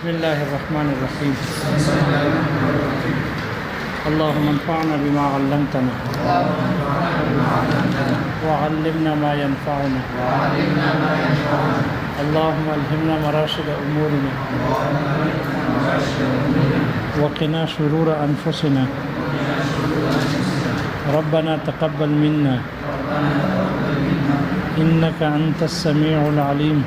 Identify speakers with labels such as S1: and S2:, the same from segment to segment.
S1: بسم اللہ الرحمن الرحیم اللہم انفعنا بما علمتنا وعلمنا ما ينفعنا اللہم الہمنا مراشد امورنا وقنا شرور انفسنا ربنا تقبل منا انك انت السمیع العلیم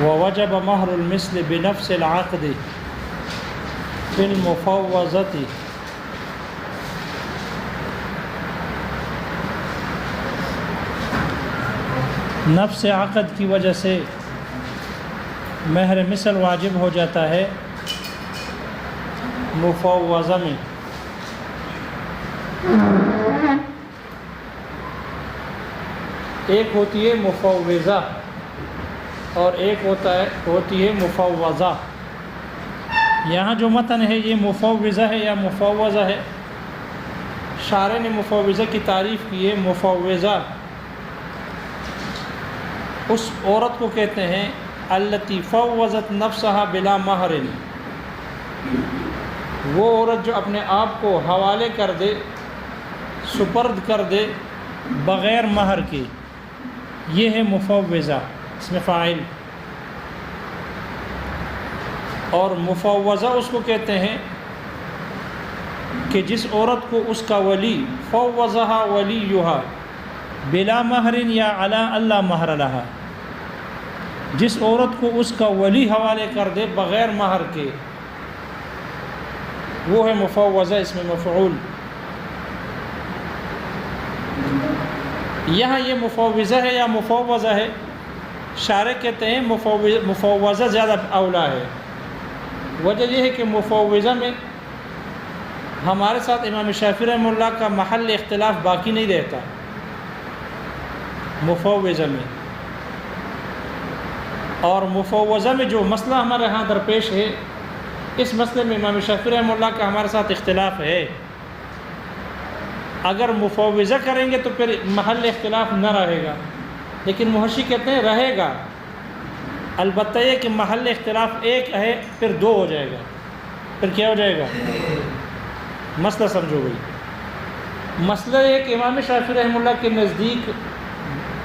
S1: ووجب مہر المثل بنفس العقد فی المفوضۃ نفس عقد کی وجہ سے مہر مثل واجب ہو جاتا ہے مفوضہ میں. ایک ہوتی ہے مفوضہ اور ایک ہوتی ہے مفوضہ. یہاں جو متن ہے یہ مفوضہ ہے یا مفوضہ ہے؟ شارح نے مفوضہ کی تعریف کی ہے. مفوضہ اس عورت کو کہتے ہیں التی فوضت نفسها بلا مہر. وہ عورت جو اپنے آپ کو حوالے کر دے، سپرد کر دے بغیر مہر کے، یہ ہے مفوضہ. اس میں فاعل. اور مفوضہ اس کو کہتے ہیں کہ جس عورت کو اس کا ولی فوضہا ولیہا بلا مہر یا علی اللہ مہر لہا، جس عورت کو اس کا ولی حوالے کر دے بغیر مہر کے، وہ ہے مفوضہ. اس میں مفعول. یہاں یہ مفوضہ ہے یا مفوضہ ہے؟ شارح کہتے ہیں مفوضہ زیادہ اولا ہے. وجہ یہ ہے کہ مفوضہ میں ہمارے ساتھ امام شافعی رحمہ اللہ کا محل اختلاف باقی نہیں رہتا. مفوضہ میں اور مفوضہ میں جو مسئلہ ہمارے ہاں درپیش ہے، اس مسئلے میں امام شافعی رحمہ اللہ کا ہمارے ساتھ اختلاف ہے. اگر مفوضہ کریں گے تو پھر محل اختلاف نہ رہے گا، لیکن محشی کہتے ہیں رہے گا. البتہ یہ کہ محل اختلاف ایک ہے پھر دو ہو جائے گا. پھر کیا ہو جائے گا؟ مسئلہ سمجھو بھائی. مسئلہ یہ کہ امام شافعی رحمہ اللہ کے نزدیک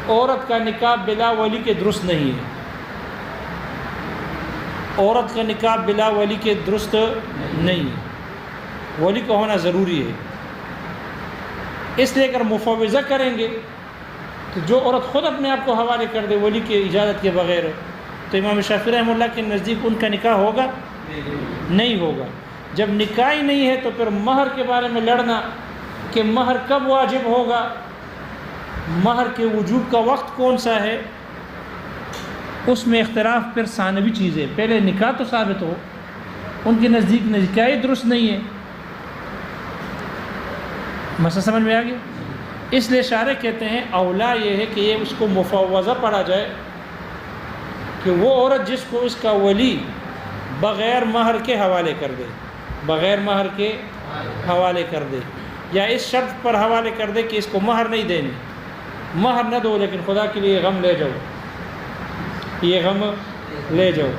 S1: عورت کا نکاح بلا ولی کے درست نہیں ہے. عورت کا نکاح بلا ولی کے درست نہیں ہے، ولی کا ہونا ضروری ہے. اس لیے اگر مفوضہ کریں گے تو جو عورت خود اپنے آپ کو حوالے کر دے ولی کی اجازت کے بغیر، تو امام شافعی رحمہ اللہ کے نزدیک ان کا نکاح ہوگا؟ نہیں ہوگا. جب نکاح ہی نہیں ہے تو پھر مہر کے بارے میں لڑنا کہ مہر کب واجب ہوگا، مہر کے وجوب کا وقت کون سا ہے، اس میں اختلاف پھر ثانوی چیز ہے. پہلے نکاح تو ثابت ہو. ان کے نزدیک نکاح ہی درست نہیں ہے. مسئلہ سمجھ میں آ گیا؟ اس لیے شارح کہتے ہیں اولا یہ ہے کہ یہ اس کو مفوضہ پڑھا جائے کہ وہ عورت جس کو اس کا ولی بغیر مہر کے حوالے کر دے، بغیر مہر کے حوالے کر دے، یا اس شرط پر حوالے کر دے کہ اس کو مہر نہیں دینی، مہر نہ دو لیکن خدا کے لیے غم لے جاؤ، یہ غم لے جاؤ.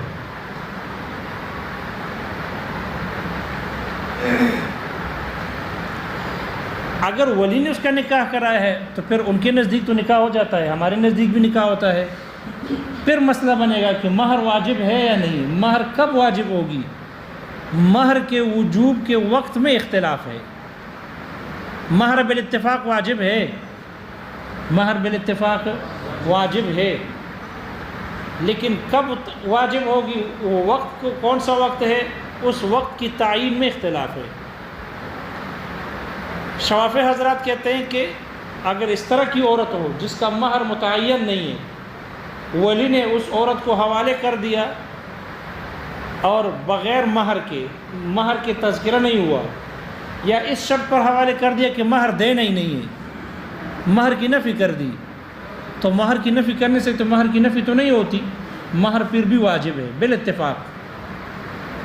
S1: اگر ولی نے اس کا نکاح کرایا ہے تو پھر ان کے نزدیک تو نکاح ہو جاتا ہے، ہمارے نزدیک بھی نکاح ہوتا ہے. پھر مسئلہ بنے گا کہ مہر واجب ہے یا نہیں، مہر کب واجب ہوگی. مہر کے وجوب کے وقت میں اختلاف ہے. مہر بالاتفاق واجب ہے، مہر بالاتفاق واجب ہے، لیکن کب واجب ہوگی، وہ وقت کون سا وقت ہے، اس وقت کی تعیین میں اختلاف ہے. شوافی حضرات کہتے ہیں کہ اگر اس طرح کی عورت ہو جس کا مہر متعین نہیں ہے، ولی نے اس عورت کو حوالے کر دیا اور بغیر مہر کے تذکرہ نہیں ہوا، یا اس شرط پر حوالے کر دیا کہ مہر دینا ہی نہیں ہے، مہر کی نفی کر دی، تو مہر کی نفی کرنے سے تو مہر کی نفی تو نہیں ہوتی، مہر پھر بھی واجب ہے بالاتفاق.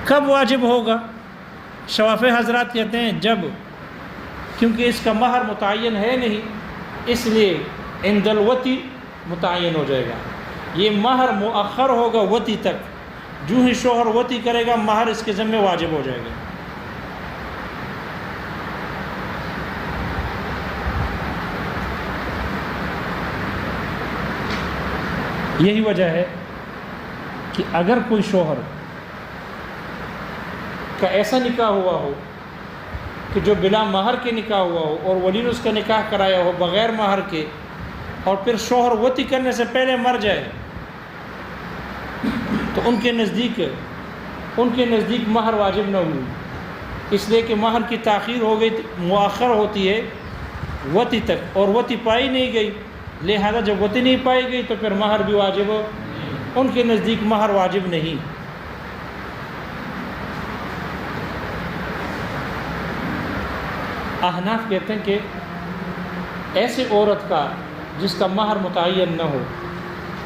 S1: کب واجب ہوگا؟ شوافی حضرات کہتے ہیں جب کیونکہ اس کا مہر متعین ہے نہیں، اس لیے عند الوتی متعین ہو جائے گا۔ یہ مہر مؤخر ہوگا وتی تک، جو ہی شوہر وتی کرے گا مہر اس کے ذمہ واجب ہو جائے گا۔ یہی وجہ ہے کہ اگر کوئی شوہر کا ایسا نکاح ہوا ہو کہ جو بلا مہر کے نکاح ہوا ہو اور ولی نے اس کا نکاح کرایا ہو بغیر مہر کے، اور پھر شوہر وتی کرنے سے پہلے مر جائے، تو ان کے نزدیک مہر واجب نہ ہوئی، اس لیے کہ مہر کی تاخیر ہو گئی، مؤخر ہوتی ہے وتی تک، اور وتی پائی نہیں گئی، لہذا جب وتی نہیں پائی گئی تو پھر مہر بھی واجب ہو، ان کے نزدیک مہر واجب نہیں۔ احناف کہتے ہیں کہ ایسے عورت کا جس کا مہر متعین نہ ہو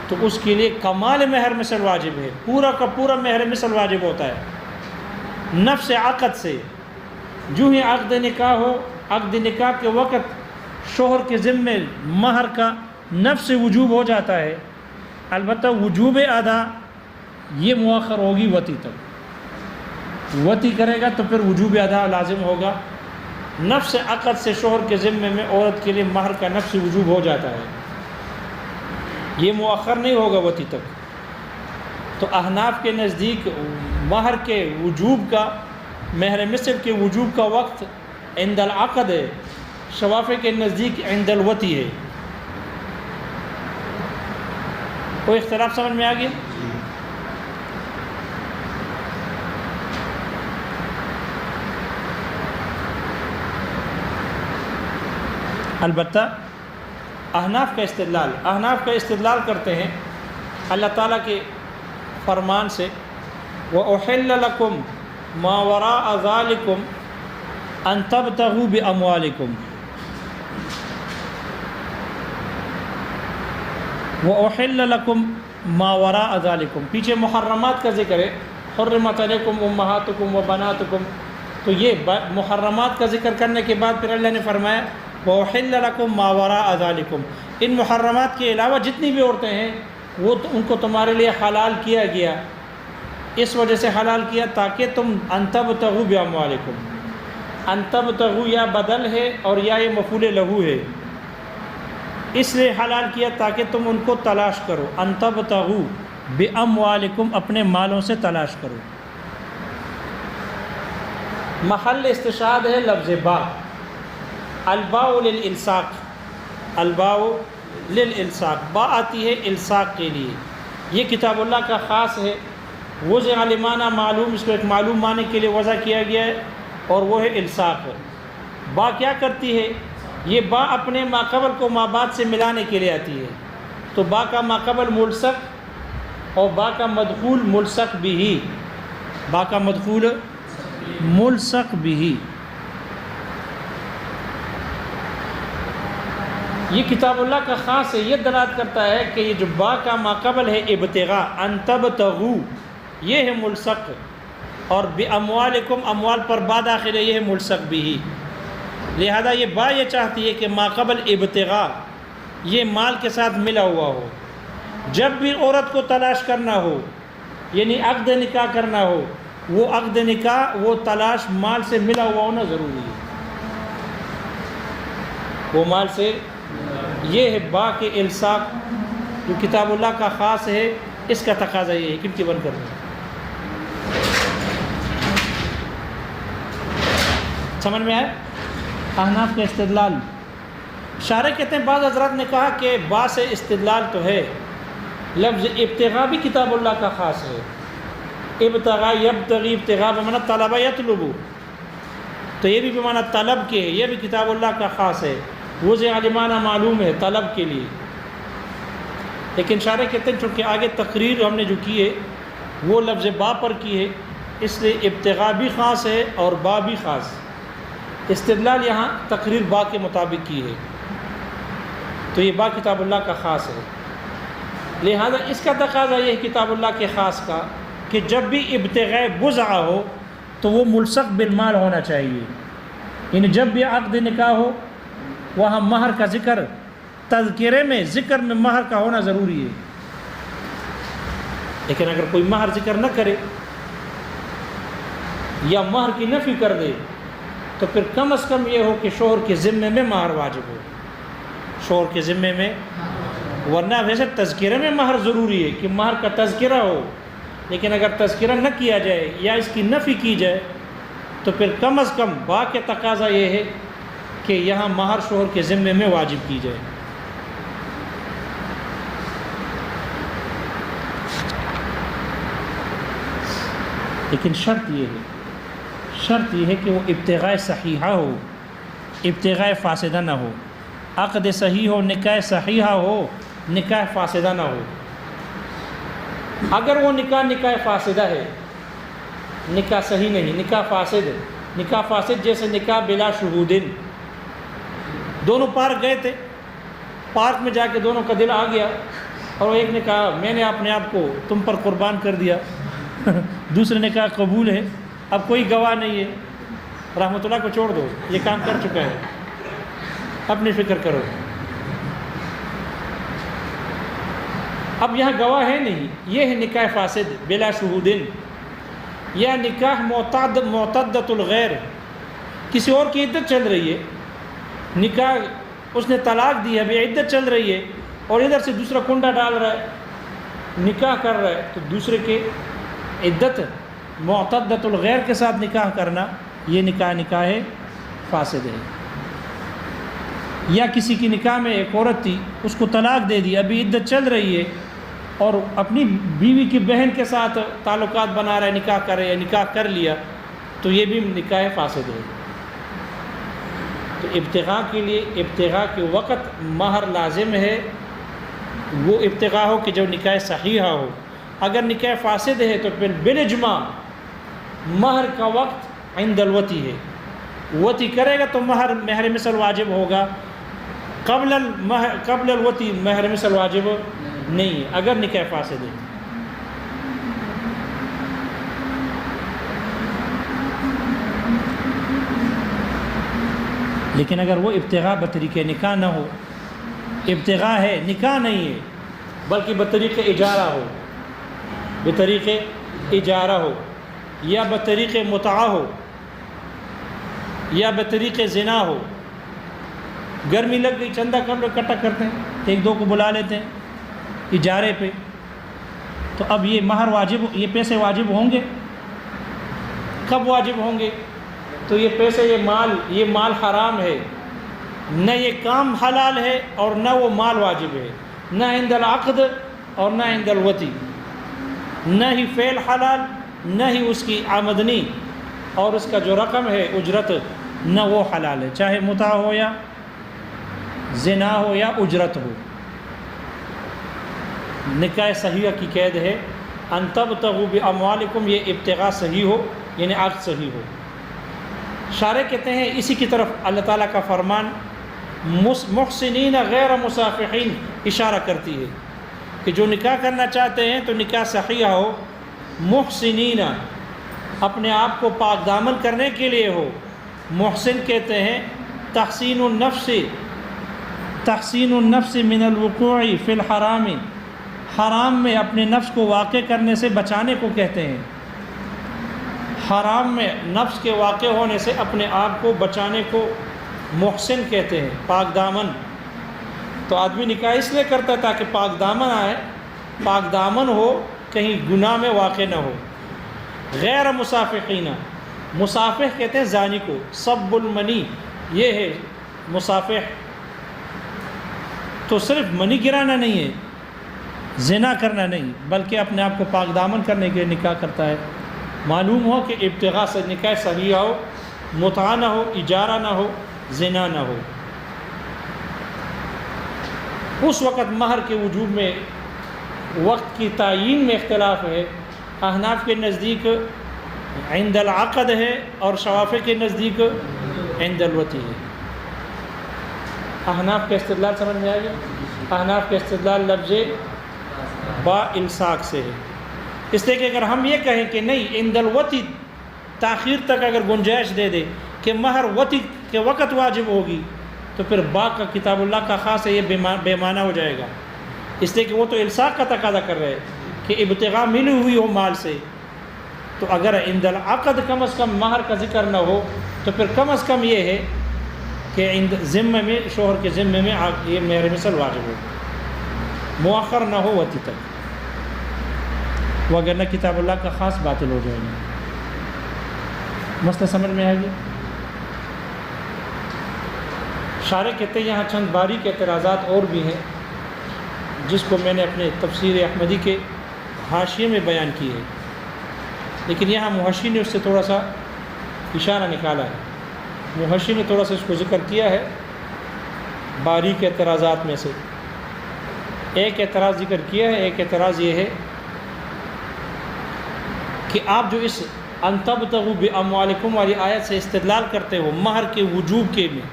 S1: تو اس کے لیے کمال مہر مثل واجب ہے، پورا کا پورا مہر مثل واجب ہوتا ہے نفس عقد سے۔ جو ہی عقد نکاح ہو، عقد نکاح کے وقت شوہر کے ذمے مہر کا نفس وجوب ہو جاتا ہے، البتہ وجوب ادا یہ مؤخر ہوگی وتی تک، وتی کرے گا تو پھر وجوب ادا لازم ہوگا۔ نفس عقد سے شوہر کے ذمے میں عورت کے لیے مہر کا نفس وجوب ہو جاتا ہے، یہ مؤخر نہیں ہوگا وتی تک۔ تو احناف کے نزدیک مہر کے وجوب کا، مہر مثل کے وجوب کا وقت عند العقد ہے، شوافی کے نزدیک عند الوتی ہے۔ کوئی اختلاف سمجھ میں آ گیا؟ البتہ احناف کا استدلال کرتے ہیں اللہ تعالیٰ کے فرمان سے، وَأُحِلَّ لَكُمْ مَا وَرَاءَ ذَلِكُمْ أَن تَبْتَغُوا بِأَمْوَالِكُمْ۔ وَأُحِلَّ لَكُمْ مَا وَرَاءَ ذَلِكُمْ، پیچھے محرمات کا ذکر ہے، حرمت علیکم امہاتکم وبناتکم، تو یہ محرمات کا ذکر کرنے کے بعد پھر اللہ نے فرمایا وَأُحِلَّ لَكُمْ مَا وَرَاءَ ذَلِكُمْ، ان محرمات کے علاوہ جتنی بھی عورتیں ہیں وہ ان کو تمہارے لیے حلال کیا گیا۔ اس وجہ سے حلال کیا تاکہ تم ان تبتغوا باموالکم، ان تبتغوا یا بدل ہے اور یا یہ مفعول لہو ہے، اس لیے حلال کیا تاکہ تم ان کو تلاش کرو، ان تبتغوا باموالکم، اپنے مالوں سے تلاش کرو۔ محل استشہاد ہے لفظ با، الباء للالصاق، الباء للالصاق، با آتی ہے الصاق کے لیے، یہ کتاب اللہ کا خاص ہے، وضع عالمانہ معلوم، اس کو ایک معلوم معنی کے لیے وضع کیا گیا ہے، اور وہ ہے الصاق۔ با کیا کرتی ہے؟ یہ با اپنے ماقبل کو مابعد سے ملانے کے لیے آتی ہے، تو با کا ماقبل ملصق اور با کا مدخول ملصق بھی، با کا مدخول ملصق بھی۔ یہ کتاب اللہ کا خاص ہے، یہ دلالت کرتا ہے کہ یہ جو با کا ماقبل ہے ابتغاء، ان تبتغوا، یہ ہے ملصق، اور باموالکم، اموال پر با داخل ہے، یہ ہے ملصق بھی۔ لہذا یہ با یہ چاہتی ہے کہ ماقبل ابتغاء یہ مال کے ساتھ ملا ہوا ہو، جب بھی عورت کو تلاش کرنا ہو، یعنی عقد نکاح کرنا ہو، وہ عقد نکاح، وہ تلاش مال سے ملا ہوا ہونا ضروری ہے، وہ مال سے، یہ ہے با کے الصاق جو کتاب اللہ کا خاص ہے، اس کا تقاضا یہ ہے۔ کن بند کر دیں، سمجھ میں آئے؟ احناف کے استدلال، شارح کہتے ہیں بعض حضرات نے کہا کہ با سے استدلال تو ہے، لفظ ابتغاء بھی کتاب اللہ کا خاص ہے، ابتغاء یبتغی، ابتغاء بمعنی طلب یطلب، تو یہ بھی بمعنی طلب کے ہے، یہ بھی کتاب اللہ کا خاص ہے، وضع عالمانہ معلوم ہے طلب کے لیے۔ لیکن شارح کہتے ہیں چونکہ آگے تقریر ہم نے جو کی ہے وہ لفظ با پر کی ہے، اس لیے ابتغاء بھی خاص ہے اور با بھی خاص، استدلال یہاں تقریر با کے مطابق کی ہے، تو یہ با کتاب اللہ کا خاص ہے، لہذا اس کا تقاضا یہ ہے کتاب اللہ کے خاص کا کہ جب بھی ابتغاء بضع ہو تو وہ ملصق بالمال ہونا چاہیے، یعنی جب بھی عقد نکاح ہو وہاں مہر کا ذکر، تذکرے میں ذکر میں مہر کا ہونا ضروری ہے. لیکن اگر کوئی مہر ذکر نہ کرے یا مہر کی نفی کر دے تو پھر کم از کم یہ ہو کہ شوہر کے ذمے میں مہر واجب ہو، شوہر کے ذمے میں. ورنہ ویسے تذکرے میں مہر ضروری ہے کہ مہر کا تذکرہ ہو، لیکن اگر تذکرہ نہ کیا جائے یا اس کی نفی کی جائے تو پھر کم از کم با کے تقاضا یہ ہے کہ یہاں مہر شوہر کے ذمے میں واجب کی جائے. لیکن شرط یہ ہے کہ وہ ابتغاء صحیحہ ہو، ابتغاء فاسدہ نہ ہو. عقد صحیح ہو، نکاح صحیحہ ہو، نکاح فاسدہ نہ ہو. اگر وہ نکاح فاسدہ ہے، نکاح صحیح نہیں، نکاح فاسد ہے. نکاح فاسد جیسے نکاح بلا شہودن، دونوں پارک گئے تھے، پارک میں جا کے دونوں کا دل آ گیا اور ایک نے کہا میں نے اپنے آپ کو تم پر قربان کر دیا، دوسرے نے کہا قبول ہے، اب کوئی گواہ نہیں ہے، رحمۃ اللہ کو چھوڑ دو، یہ کام کر چکا ہے، اپنی فکر کرو. اب یہاں گواہ ہے نہیں، یہ ہے نکاح فاسد بلا شہودن. یا نکاح معتدۃ الغیر، کسی اور کی عدت چل رہی ہے، نکاح اس نے طلاق دی ہے، ابھی عدت چل رہی ہے اور ادھر سے دوسرا کنڈا ڈال رہا ہے، نکاح کر رہا ہے، تو دوسرے کے عدت معتدۃ الغیر کے ساتھ نکاح کرنا یہ نکاح فاسد ہے. یا کسی کی نکاح میں ایک عورت تھی، اس کو طلاق دے دی، ابھی عدت چل رہی ہے اور اپنی بیوی کی بہن کے ساتھ تعلقات بنا رہا ہے، نکاح کر رہے یا نکاح کر لیا، تو یہ بھی نکاح فاسد ہے. تو ابتغاء کے لیے ابتغاء کے وقت مہر لازم ہے، وہ ابتغاء ہو کہ جو نکاح صحیحہ ہو. اگر نکاح فاسد ہے تو پھر بالاجماع مہر کا وقت عند الوتی ہے، وتی کرے گا تو مہر مثل واجب ہوگا، قبل الوتی مہر مثل واجب نہیں ہے اگر نکاح فاسد ہے. لیکن اگر وہ ابتغاء بطریق نکاح نہ ہو، ابتغاء ہے نکاح نہیں ہے بلکہ بطریق اجارہ ہو، بطریق اجارہ ہو یا بطریق متعہ ہو یا بطریق زنا ہو. گرمی لگ گئی، چندہ کم لوگ اکٹھا کرتے ہیں، ایک دو کو بلا لیتے ہیں اجارے پہ، تو اب یہ مہر واجب، یہ پیسے واجب ہوں گے. کب واجب ہوں گے؟ تو یہ پیسے، یہ مال حرام ہے، نہ یہ کام حلال ہے اور نہ وہ مال واجب ہے، نہ عند العقد اور نہ عند الوتی، نہ ہی فعل حلال نہ ہی اس کی آمدنی اور اس کا جو رقم ہے اجرت، نہ وہ حلال ہے، چاہے متع ہو یا زنا ہو یا اجرت ہو. نکاح صحیح کی قید ہے ان تبتغوا باموالکم، یہ ابتغاء صحیح ہو یعنی عقد صحیح ہو. شارح کہتے ہیں اسی کی طرف اللہ تعالیٰ کا فرمان محسنین غیر مصافحین اشارہ کرتی ہے کہ جو نکاح کرنا چاہتے ہیں تو نکاح صحیح ہو، محسنین اپنے آپ کو پاک دامن کرنے کے لیے ہو. محسن کہتے ہیں تحسین النفس من الوقوع فی الحرام، حرام میں اپنے نفس کو واقع کرنے سے بچانے کو کہتے ہیں. حرام میں نفس کے واقع ہونے سے اپنے آپ کو بچانے کو محسن کہتے ہیں، پاک دامن. تو آدمی نکاح اس لیے کرتا ہے تاکہ پاک دامن آئے، پاک دامن ہو، کہیں گناہ میں واقع نہ ہو. غیر مصافحین، مصافح کہتے ہیں زانی کو، سب المنی یہ ہے مصافح. تو صرف منی گرانا نہیں ہے، زنا کرنا نہیں، بلکہ اپنے آپ کو پاک دامن کرنے کے لیے نکاح کرتا ہے. معلوم ہو کہ ابتغاء سے نکاح صحیح ہو، متعہ نہ ہو، اجارہ نہ ہو، زنا نہ ہو. اس وقت مہر کے وجوب میں وقت کی تعیین میں اختلاف ہے. احناف کے نزدیک عند العقد ہے اور شوافع کے نزدیک عند الوتی ہے. احناف کا استدلال سمجھ میں آئے گا؟ احناف کا استدلال لفظ با الساق سے ہے، اس لیے کہ اگر ہم یہ کہیں کہ نہیں عند الوتی تاخیر تک اگر گنجائش دے دے کہ مہر وتی کے وقت واجب ہوگی تو پھر با کا کتاب اللہ کا خاص ہے، یہ بے معنی ہو جائے گا، اس لیے کہ وہ تو الصاق کا تقاضا کر رہے کہ ابتغاء ملی ہوئی ہو مال سے، تو اگر عند العقد کم از کم مہر کا ذکر نہ ہو تو پھر کم از کم یہ ہے کہ عند ذمہ میں، شوہر کے ذمہ میں یہ مہر مثل واجب ہو، مؤخر نہ ہو وتی تک، وگرنہ کتاب اللہ کا خاص باطل ہو جائے گا۔ مسئلہ سمجھ میں آئے گی؟ شارح کہتے ہیں یہاں چند باریک اعتراضات اور بھی ہیں جس کو میں نے اپنے تفسیر احمدی کے حاشیے میں بیان کی ہے، لیکن یہاں محشی نے اس سے تھوڑا سا اشارہ نکالا ہے، محشی نے تھوڑا سا اس کو ذکر کیا ہے باریک اعتراضات میں سے۔ ایک اعتراض ذکر کیا ہے، ایک اعتراض یہ ہے کہ آپ جو اس ان تبتغوا باموالکم والی آیت سے استدلال کرتے ہو مہر کے وجوب کے میں،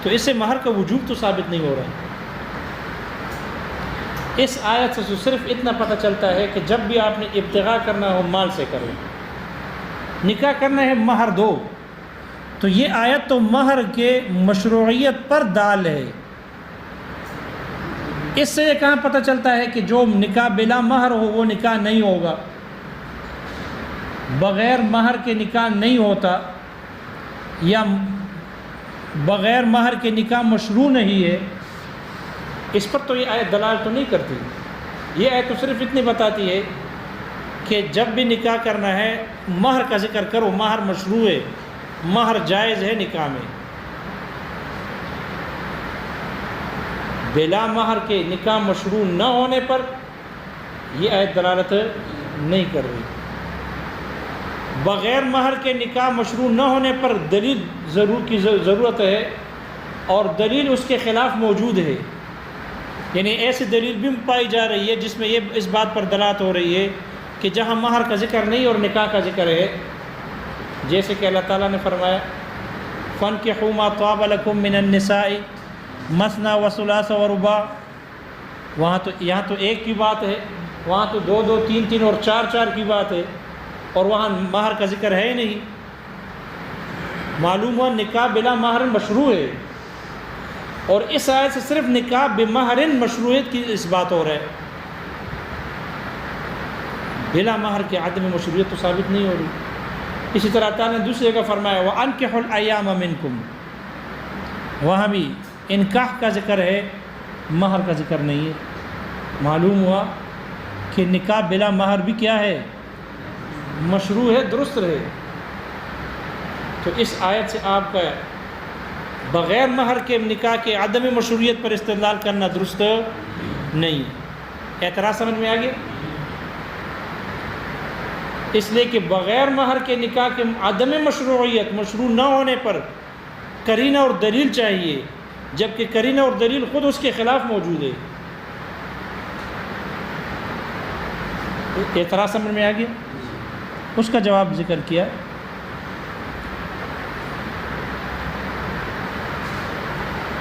S1: تو اس سے مہر کا وجوب تو ثابت نہیں ہو رہا ہے۔ اس آیت سے صرف اتنا پتہ چلتا ہے کہ جب بھی آپ نے ابتغاء کرنا ہو مال سے کرو، نکاح کرنا ہے مہر دو، تو یہ آیت تو مہر کے مشروعیت پر دال ہے۔ اس سے یہ کہاں پتہ چلتا ہے کہ جو نکاح بلا مہر ہو وہ نکاح نہیں ہوگا، بغیر مہر کے نکاح نہیں ہوتا، یا بغیر مہر کے نکاح مشروع نہیں ہے، اس پر تو یہ آیت دلالت تو نہیں کرتی۔ یہ آیت تو صرف اتنی بتاتی ہے کہ جب بھی نکاح کرنا ہے مہر کا ذکر کرو، مہر مشروع ہے، مہر جائز ہے نکاح میں۔ بلا مہر کے نکاح مشروع نہ ہونے پر یہ آیت دلالت نہیں کر رہی۔ بغیر مہر کے نکاح مشروع نہ ہونے پر دلیل ضرورت ہے، اور دلیل اس کے خلاف موجود ہے، یعنی ایسی دلیل بھی پائی جا رہی ہے جس میں یہ اس بات پر دلالت ہو رہی ہے کہ جہاں مہر کا ذکر نہیں اور نکاح کا ذکر ہے، جیسے کہ اللہ تعالیٰ نے فرمایا فَانْكِحُوا مَا طَابَ لَكُم مِّنَ النِّسَاءِ مَثْنَىٰ وَثُلَاثَ وَرُبَاعَ، وہاں تو یہاں تو ایک کی بات ہے، وہاں تو دو دو تین تین اور چار چار کی بات ہے، اور وہاں مہر کا ذکر ہے ہی نہیں۔ معلوم ہوا نکاح بلا مہر مشروع ہے، اور اس آیت سے صرف نکاح بمہر مشروعیت کی اس بات ہو رہا ہے، بلا مہر کے عدم مشروعیت تو ثابت نہیں ہو رہی۔ اسی طرح تعالیٰ نے دوسری جگہ فرمایا وَأَنكِحُوا الْأَيَامَ مِنكُمْ، وہاں بھی انکاح کا ذکر ہے، مہر کا ذکر نہیں ہے۔ معلوم ہوا کہ نکاح بلا مہر بھی کیا ہے؟ مشروع ہے، درست رہے۔ تو اس آیت سے آپ کا بغیر مہر کے نکاح کے عدم مشروعیت پر استدلال کرنا درست نہیں۔ اعتراض سمجھ میں آ گیا؟ اس لیے کہ بغیر مہر کے نکاح کے عدم مشروعیت، مشروع نہ ہونے پر قرینہ اور دلیل چاہیے، جبکہ قرینہ اور دلیل خود اس کے خلاف موجود ہے۔ اعتراض سمجھ میں آ گیا؟ اس کا جواب ذکر کیا۔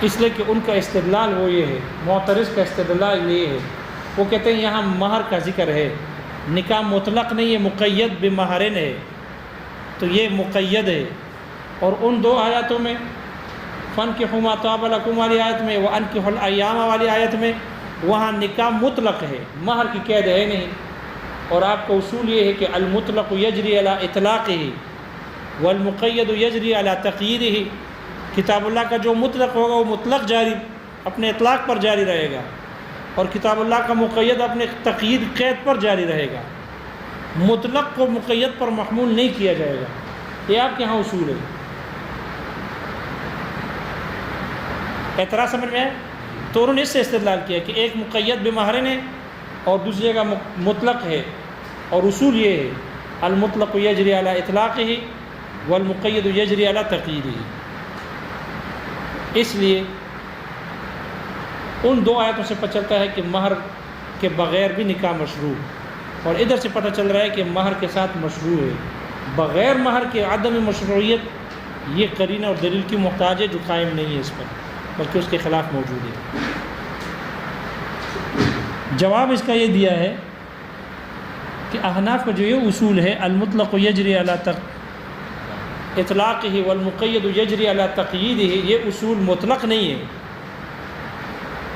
S1: اس لیے کہ ان کا استدلال وہ یہ ہے، معترض کا استدلال یہ ہے، وہ کہتے ہیں یہاں مہر کا ذکر ہے، نکاح مطلق نہیں ہے، مقید بمہرن ہے، تو یہ مقید ہے، اور ان دو آیاتوں میں فَانْكِحُوا مَا طَابَ لَكُم والی آیت میں، وَأَنْكِحُوا الْأَيَّامَ والی آیت میں وہاں نکاح مطلق ہے، مہر کی قید ہے نہیں۔ اور آپ کا اصول یہ ہے کہ المطلق یجری علی اطلاقہ والمقید یجری علی تقییدہ، کتاب اللہ کا جو مطلق ہوگا وہ مطلق جاری اپنے اطلاق پر جاری رہے گا، اور کتاب اللہ کا مقید اپنے تقیید قید پر جاری رہے گا، مطلق کو مقید پر محمول نہیں کیا جائے گا۔ یہ آپ کے ہاں اصول ہے۔ اعتراض سمجھ میں ہے؟ تو انہوں نے اس سے استدلال کیا کہ ایک مقید بمہرن ہے اور دوسری جگہ مطلق ہے، اور اصول یہ ہے المطلق یجری علی اطلاقہ والمقید یجری علی تقییدہ۔ اس لیے ان دو آیتوں سے پتہ چلتا ہے کہ مہر کے بغیر بھی نکاح مشروع، اور ادھر سے پتہ چل رہا ہے کہ مہر کے ساتھ مشروع ہے۔ بغیر مہر کے عدم مشروعیت یہ قرینہ اور دلیل کی محتاج ہے جو قائم نہیں ہے اس پر، بلکہ اس کے خلاف موجود ہے۔ جواب اس کا یہ دیا ہے کہ احناف کا جو یہ اصول ہے المطلق یجری علی اطلاقہ والمقید یجری علی تقییدہ، یہ اصول مطلق نہیں ہے۔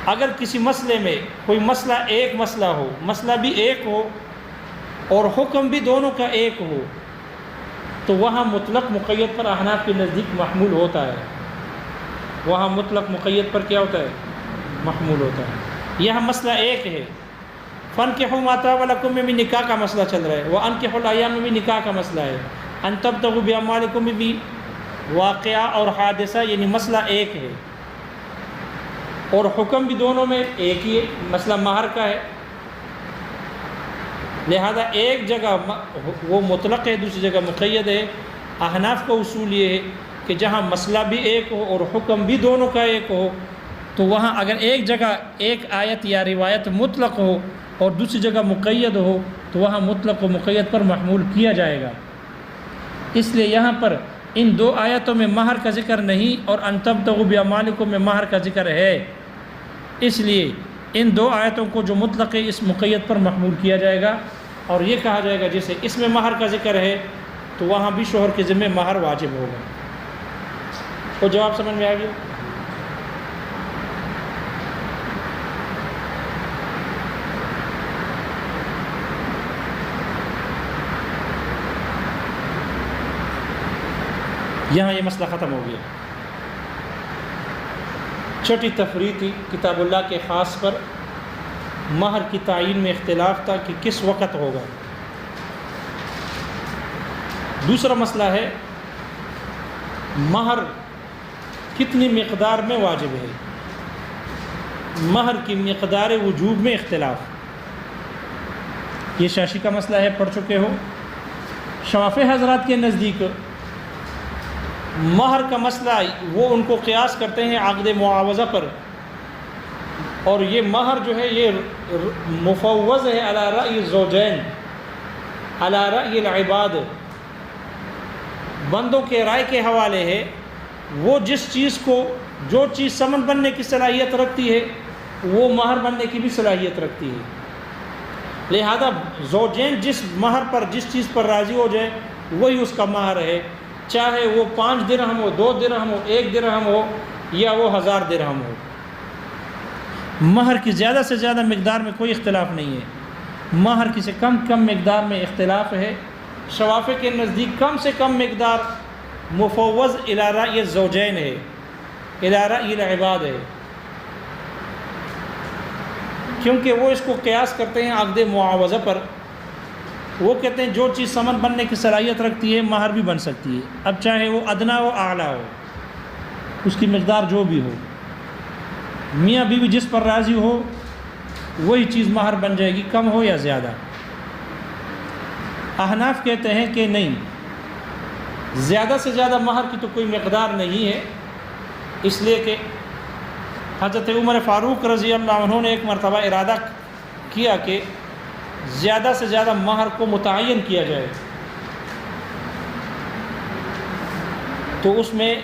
S1: اگر کسی مسئلے میں کوئی مسئلہ ایک مسئلہ ہو، مسئلہ بھی ایک ہو اور حکم بھی دونوں کا ایک ہو، تو وہاں مطلق مقید پر احناف کے نزدیک محمول ہوتا ہے، وہاں مطلق مقید پر کیا ہوتا ہے؟ محمول ہوتا ہے۔ یہاں مسئلہ ایک ہے، فَانْكِحُوا مَا طَابَ لَكُم میں بھی نکاح کا مسئلہ چل رہا ہے، وَأَنْكِحُوا الْأَيَامَ میں بھی نکاح کا مسئلہ ہے، أَن تَبْتَغُوا بِأَمْوَالِكُم میں بھی واقعہ اور حادثہ یعنی مسئلہ ایک ہے، اور حکم بھی دونوں میں ایک ہی ہے، مسئلہ مہر کا ہے۔ لہذا ایک جگہ وہ مطلق ہے، دوسری جگہ مقید ہے۔ احناف کا اصول یہ ہے کہ جہاں مسئلہ بھی ایک ہو اور حکم بھی دونوں کا ایک ہو، تو وہاں اگر ایک جگہ ایک آیت یا روایت مطلق ہو اور دوسری جگہ مقید ہو تو وہاں مطلق و مقید پر محمول کیا جائے گا۔ اس لیے یہاں پر ان دو آیتوں میں مہر کا ذکر نہیں اور ان تبتغوا باموالکم میں مہر کا ذکر ہے، اس لیے ان دو آیتوں کو جو مطلق ہے اس مقید پر محمول کیا جائے گا، اور یہ کہا جائے گا جیسے اس میں مہر کا ذکر ہے تو وہاں بھی شوہر کے ذمہ مہر واجب ہوگا۔ تو جواب سمجھ میں آ گیا؟ یہاں یہ مسئلہ ختم ہو گیا۔ چھٹی تفریع تھی کتاب اللہ کے خاص پر مہر کی تعین میں اختلاف تھا کہ کس وقت ہوگا۔ دوسرا مسئلہ ہے مہر کتنی مقدار میں واجب ہے، مہر کی مقدار وجوب میں اختلاف۔ یہ شاشی کا مسئلہ ہے، پڑھ چکے ہو۔ شافعی حضرات کے نزدیک مہر کا مسئلہ وہ ان کو قیاس کرتے ہیں عقد معاوضہ پر، اور یہ مہر جو ہے یہ مفوض ہے علی رأی الزوجین، علی رأی العباد، بندوں کے رائے کے حوالے ہے۔ وہ جس چیز کو جو چیز ثمن بننے کی صلاحیت رکھتی ہے وہ مہر بننے کی بھی صلاحیت رکھتی ہے، لہذا زوجین جس مہر پر جس چیز پر راضی ہو جائے وہی اس کا مہر ہے، چاہے وہ 5 درہم ہو، 2 درہم ہو، 1 درہم ہو، یا وہ 1000 درہم ہو۔ مہر کی زیادہ سے زیادہ مقدار میں کوئی اختلاف نہیں ہے، مہر کی سے کم مقدار میں اختلاف ہے۔ شوافع کے نزدیک کم سے کم مقدار مفوض الی رأی الزوجین ہے، الی رأی العباد ہے، کیونکہ وہ اس کو قیاس کرتے ہیں عقد معاوضہ پر۔ وہ کہتے ہیں جو چیز ثمن بننے کی صلاحیت رکھتی ہے مہر بھی بن سکتی ہے، اب چاہے وہ ادنا ہو اعلیٰ ہو، اس کی مقدار جو بھی ہو، میاں بیوی جس پر راضی ہو وہی چیز مہر بن جائے گی، کم ہو یا زیادہ۔ احناف کہتے ہیں کہ نہیں، زیادہ سے زیادہ مہر کی تو کوئی مقدار نہیں ہے، اس لیے کہ حضرت عمر فاروق رضی اللہ عنہ نے ایک مرتبہ ارادہ کیا کہ زیادہ سے زیادہ مہر کو متعین کیا جائے، تو اس میں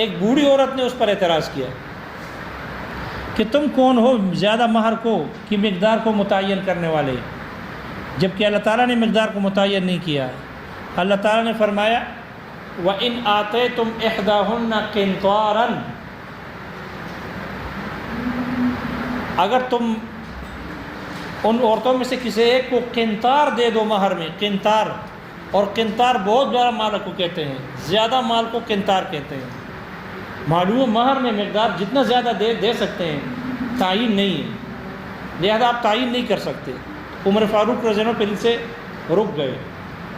S1: ایک بوڑھی عورت نے اس پر اعتراض کیا کہ تم کون ہو زیادہ مہر کو کی مقدار کو متعین کرنے والے، جبکہ اللہ تعالیٰ نے مقدار کو متعین نہیں کیا۔ اللہ تعالیٰ نے فرمایا وَإِنْ آتَيْتُمْ إِحْدَاهُنَّ قِنْطَارًا، اگر تم ان عورتوں میں سے کسی ایک کو قنطار دے دو مہر میں، قنطار، اور قنطار بہت بڑا مال کو کہتے ہیں، زیادہ مال کو قنطار کہتے ہیں۔ معلوم مہر میں مقدار جتنا زیادہ دے سکتے ہیں، تعین نہیں ہے، لہذا آپ تعین نہیں کر سکتے۔ عمر فاروق رضی اللہ عنہ پھر سے رک گئے،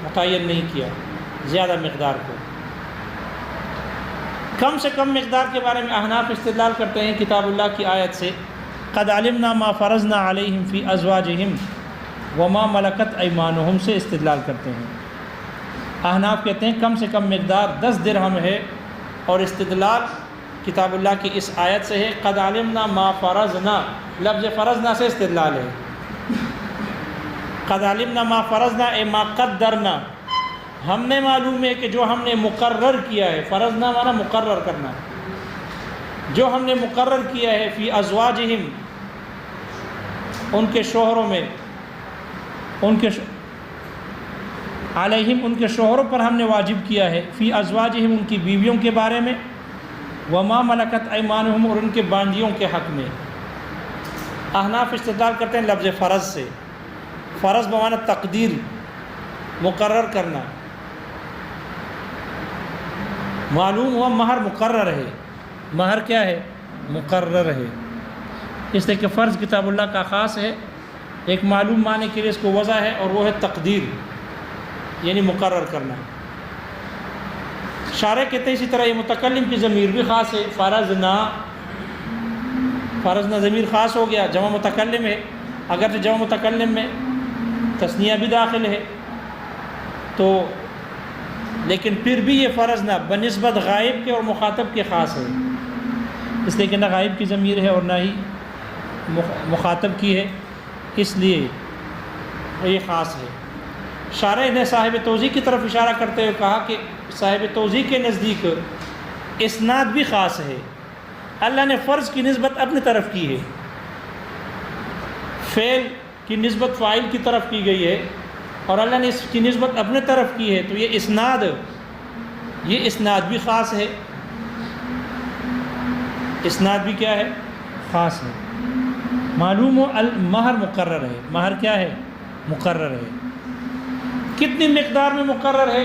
S1: متعین نہیں کیا زیادہ مقدار کو۔ کم سے کم مقدار کے بارے میں احناف استدلال کرتے ہیں کتاب اللہ کی آیت سے، قد علمنا ما فرضنا علیہم فی ازواجہم وما ملکت ایمانہم سے استدلال کرتے ہیں۔ احناف کہتے ہیں کم سے کم مقدار 10 درہم ہے، اور استدلال کتاب اللہ کی اس آیت سے ہے قد علمنا ما فرضنا، لفظ فرضنا سے استدلال ہے۔ قد علمنا ما فرضنا اے ما قدرنا، ہم نے معلوم ہے کہ جو ہم نے مقرر کیا ہے، فرضنا مانا مقرر کرنا، جو ہم نے مقرر کیا ہے فی ازواجہم ان کے شوہروں میں، علیہم ان کے شوہروں پر ہم نے واجب کیا ہے، فی ازواجہم ان کی بیویوں کے بارے میں، وما ملکت ایمانہم اور ان کے باندیوں کے حق میں۔ احناف استدلال کرتے ہیں لفظ فرض سے، فرض بمعنی تقدیر، مقرر کرنا۔ معلوم ہوا مہر مقرر ہے، مہر کیا ہے؟ مقرر ہے، اس لیے کہ فرض کتاب اللہ کا خاص ہے، ایک معلوم معنی کے لیے اس کو وضع ہے، اور وہ ہے تقدیر، یعنی مقرر کرنا۔ شارح کہتے ہیں اسی طرح یہ متکلم کی ضمیر بھی خاص ہے، فرضنا، فرضنا ضمیر خاص ہو گیا، جمع متکلم ہے، اگرچہ جمع متکلم میں تثنیہ بھی داخل ہے، تو لیکن پھر بھی یہ فرضنا بنسبت غائب کے اور مخاطب کے خاص ہے، اس لیے کہ نہ غائب کی ضمیر ہے اور نہ ہی مخاطب کی ہے، اس لیے یہ خاص ہے۔ شارح نے صاحب توضیح کی طرف اشارہ کرتے ہوئے کہا کہ صاحب توضیح کے نزدیک اسناد بھی خاص ہے، اللہ نے فرض کی نسبت اپنی طرف کی ہے، فعل کی نسبت فاعل کی طرف کی گئی ہے، اور اللہ نے اس کی نسبت اپنے طرف کی ہے، تو یہ اسناد بھی خاص ہے، اسناد بھی کیا ہے؟ خاص ہے۔ معلوم ہو المہر مقرر ہے، مہر کیا ہے؟ مقرر ہے۔ کتنی مقدار میں مقرر ہے؟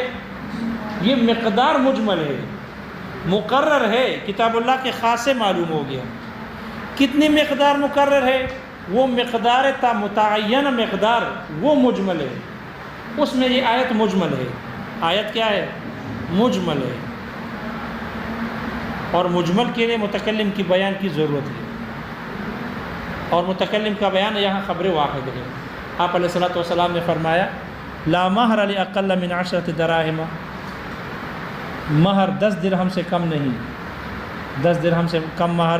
S1: یہ مقدار مجمل ہے، مقرر ہے، کتاب اللہ کے خاص سے معلوم ہو گیا۔ کتنی مقدار مقرر ہے؟ وہ مقدار متعین مقدار، وہ مجمل ہے، اس میں یہ آیت مجمل ہے۔ آیت کیا ہے؟ مجمل ہے، اور مجمل کے لیے متکلم کی بیان کی ضرورت ہے، اور متکلم کا بیان یہاں خبر واحد ہے۔ آپ علیہ الصلوۃ والسلام نے فرمایا لا مہر لاقل من 10 دراہم، مہر 10 درہم سے کم نہیں، 10 درہم سے کم مہر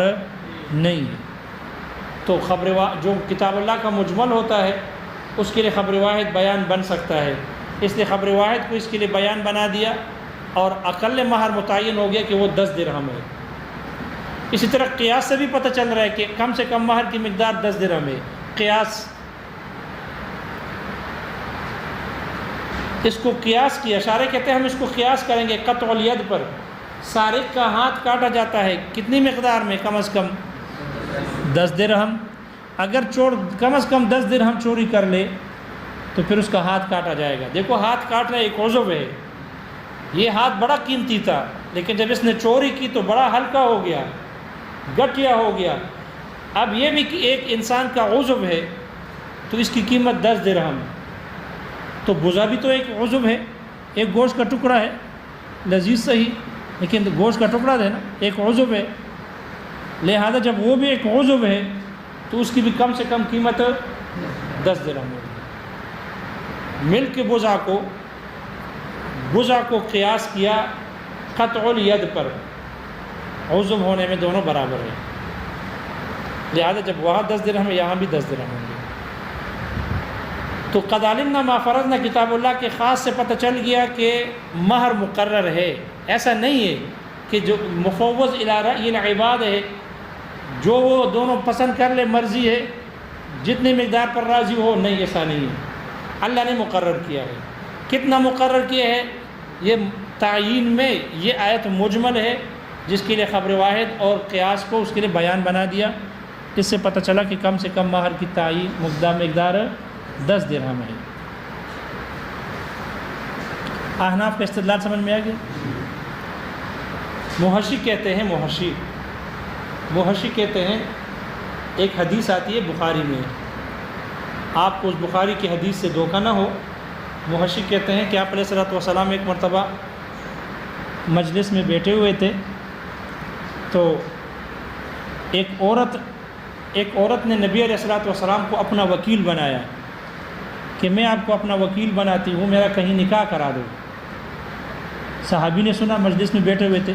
S1: نہیں ہے۔ تو جو کتاب اللہ کا مجمل ہوتا ہے اس کے لیے خبر واحد بیان بن سکتا ہے، اس لیے خبر واحد کو اس کے لیے بیان بنا دیا، اور اقل مہر متعین ہو گیا کہ وہ 10 درہم ہے۔ اسی طرح قیاس سے بھی پتہ چل رہا ہے کہ کم سے کم مہر کی مقدار 10 درہم ہے۔ قیاس، اس کو قیاس کیا، شارح کہتے ہیں ہم اس کو قیاس کریں گے قطع الید پر۔ سارق کا ہاتھ کاٹا جاتا ہے کتنی مقدار میں؟ کم از کم 10 درہم۔ اگر کم از کم 10 درہم چوری کر لے تو پھر اس کا ہاتھ کاٹا جائے گا۔ دیکھو ہاتھ کاٹنا ایک عضو ہے، یہ ہاتھ بڑا قیمتی تھا، لیکن جب اس نے چوری کی تو بڑا ہلکا ہو گیا، گٹھیا ہو گیا۔ اب یہ بھی کہ ایک انسان کا عضو ہے تو اس کی قیمت 10 درہم، تو بزا بھی تو ایک عضو ہے، ایک گوشت کا ٹکڑا ہے، لذیذ صحیح لیکن گوشت کا ٹکڑا ہے نا، ایک عضو ہے، لہذا جب وہ بھی ایک عضو ہے تو اس کی بھی کم سے کم قیمت 10 درہم ہوگی۔ ملک کے بزا کو قیاس کیا قطع الید پر، عضو ہونے میں دونوں برابر ہیں، لہذا جب وہاں 10 درہم ہے یہاں بھی 10 درہم ہوں گے۔ تو قد علمنا ما فرضنا کتاب اللہ کے خاص سے پتہ چل گیا کہ مہر مقرر ہے۔ ایسا نہیں ہے کہ جو مفوض الی رأی العباد ہے، جو وہ دونوں پسند کر لے، مرضی ہے، جتنی مقدار پر راضی ہو، نہیں، ایسا نہیں ہے، اللہ نے مقرر کیا ہے۔ کتنا مقرر کیا ہے؟ یہ تعیین میں یہ آیت مجمل ہے، جس کے لیے خبر واحد اور قیاس کو اس کے لیے بیان بنا دیا۔ اس سے پتہ چلا کہ کم سے کم مہر کی تعیین مقدار 10 درہم ہے۔ احناف کا استدلال سمجھ میں آ گیا؟ محشی کہتے ہیں، محشی کہتے ہیں، ایک حدیث آتی ہے بخاری میں، آپ کو اس بخاری کی حدیث سے دھوکہ نہ ہو۔ محشی کہتے ہیں کہ آپ علیہ الصلوۃ والسلام ایک مرتبہ مجلس میں بیٹھے ہوئے تھے، تو ایک عورت نے نبی علیہ الصلوۃ والسلام کو اپنا وکیل بنایا کہ میں آپ کو اپنا وکیل بناتی ہوں، میرا کہیں نکاح کرا دو۔ صحابی نے سنا، مجلس میں بیٹھے ہوئے تھے،